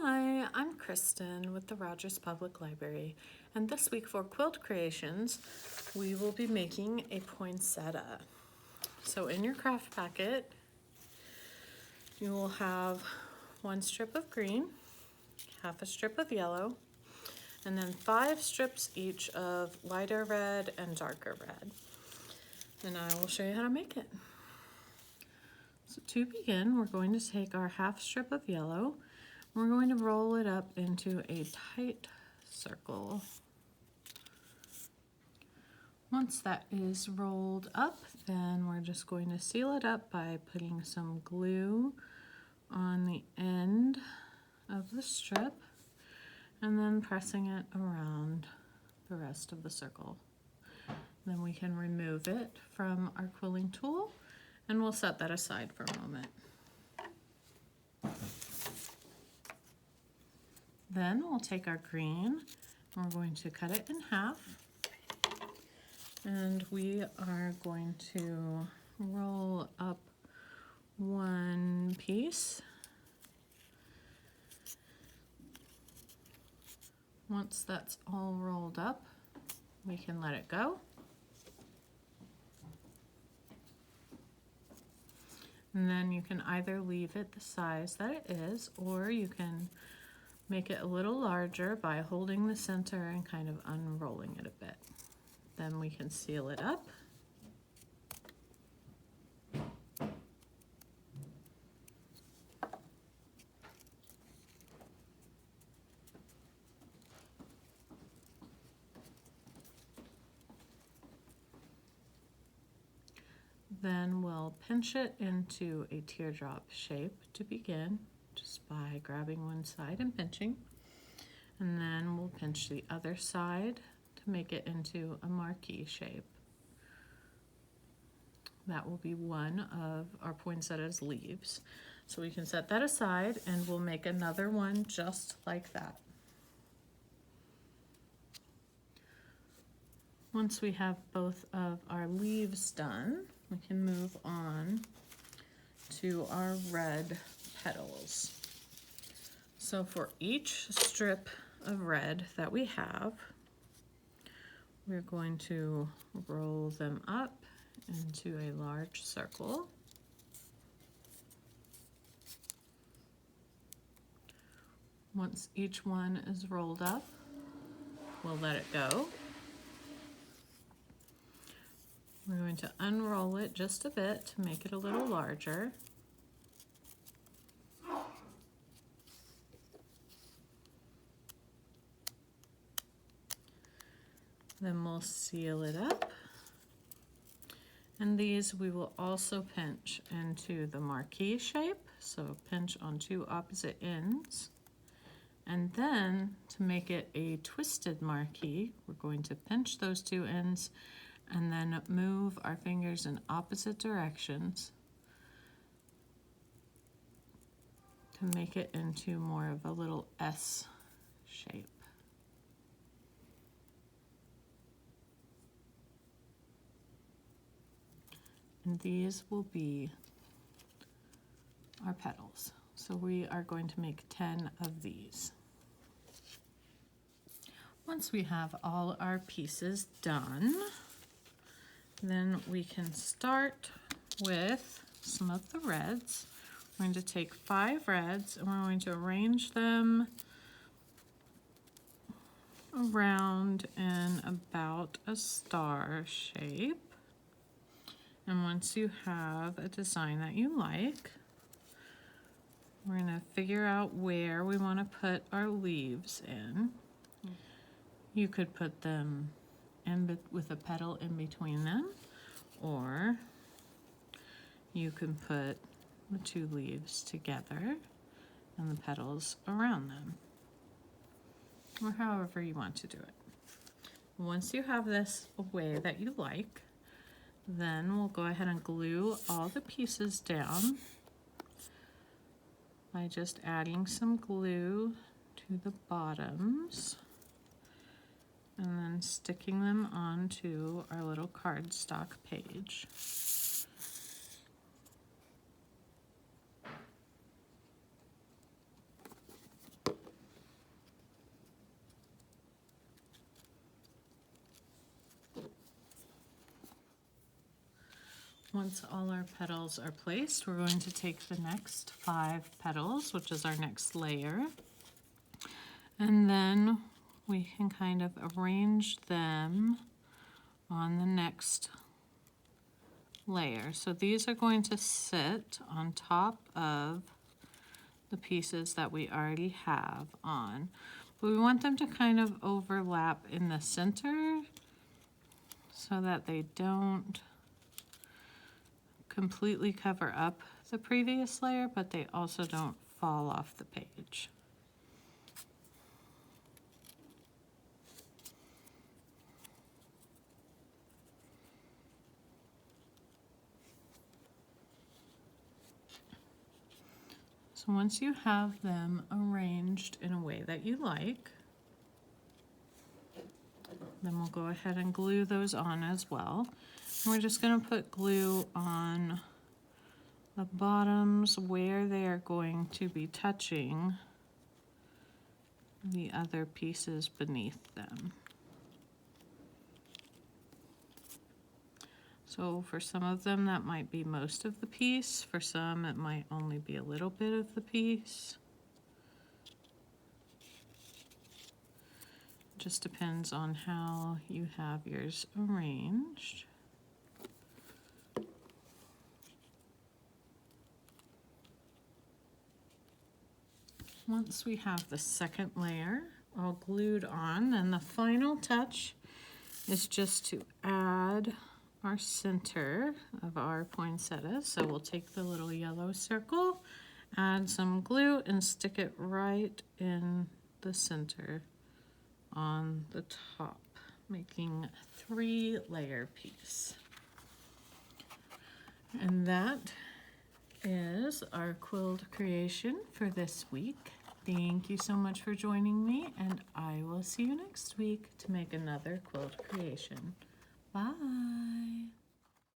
Hi, I'm Kristin with the Rogers Public Library, and this week for Quilled Creations, we will be making a poinsettia. So in your craft packet, you will have one strip of green, half a strip of yellow, and then 5 strips each of lighter red and darker red. And I will show you how to make it. So to begin, we're going to take our half strip of yellow. We're going to roll it up into a tight circle. Once that is rolled up, then we're just going to seal it up by putting some glue on the end of the strip and then pressing it around the rest of the circle. Then we can remove it from our quilling tool and we'll set that aside for a moment. Then we'll take our green and we're going to cut it in half, and we are going to roll up one piece. Once that's all rolled up, we can let it go. And then you can either leave it the size that it is, or you can make it a little larger by holding the center and kind of unrolling it a bit. Then we can seal it up. Then we'll pinch it into a teardrop shape to begin, just by grabbing one side and pinching. And then we'll pinch the other side to make it into a marquee shape. That will be one of our poinsettia's leaves. So we can set that aside and we'll make another one just like that. Once we have both of our leaves done, we can move on to our red petals. So for each strip of red that we have, we're going to roll them up into a large circle. Once each one is rolled up, we'll let it go. We're going to unroll it just a bit to make it a little larger. Then we'll seal it up. And these we will also pinch into the marquee shape. So pinch on 2 opposite ends. And then to make it a twisted marquee, we're going to pinch those 2 ends and then move our fingers in opposite directions to make it into more of a little S shape. And these will be our petals. So we are going to make 10 of these. Once we have all our pieces done, then we can start with some of the reds. We're going to take 5 reds and we're going to arrange them around in about a star shape. And once you have a design that you like, we're going to figure out where we want to put our leaves in. You could put them in with a petal in between them, or you can put the 2 leaves together and the petals around them, or however you want to do it. Once you have this a way that you like, then we'll go ahead and glue all the pieces down by just adding some glue to the bottoms and then sticking them onto our little cardstock page. Once all our petals are placed, we're going to take the next 5 petals, which is our next layer, and then we can kind of arrange them on the next layer. So these are going to sit on top of the pieces that we already have on. But we want them to kind of overlap in the center so that they don't completely cover up the previous layer, but they also don't fall off the page. So once you have them arranged in a way that you like, then we'll go ahead and glue those on as well. And we're just going to put glue on the bottoms where they are going to be touching the other pieces beneath them. So for some of them that might be most of the piece, for some it might only be a little bit of the piece. Just depends on how you have yours arranged. Once we have the second layer all glued on, then the final touch is just to add our center of our poinsettia. So we'll take the little yellow circle, add some glue, and stick it right in the center on the top, making a 3-layer piece. And that is our quilled creation for this week. Thank you so much for joining me, and I will see you next week to make another quilled creation. Bye.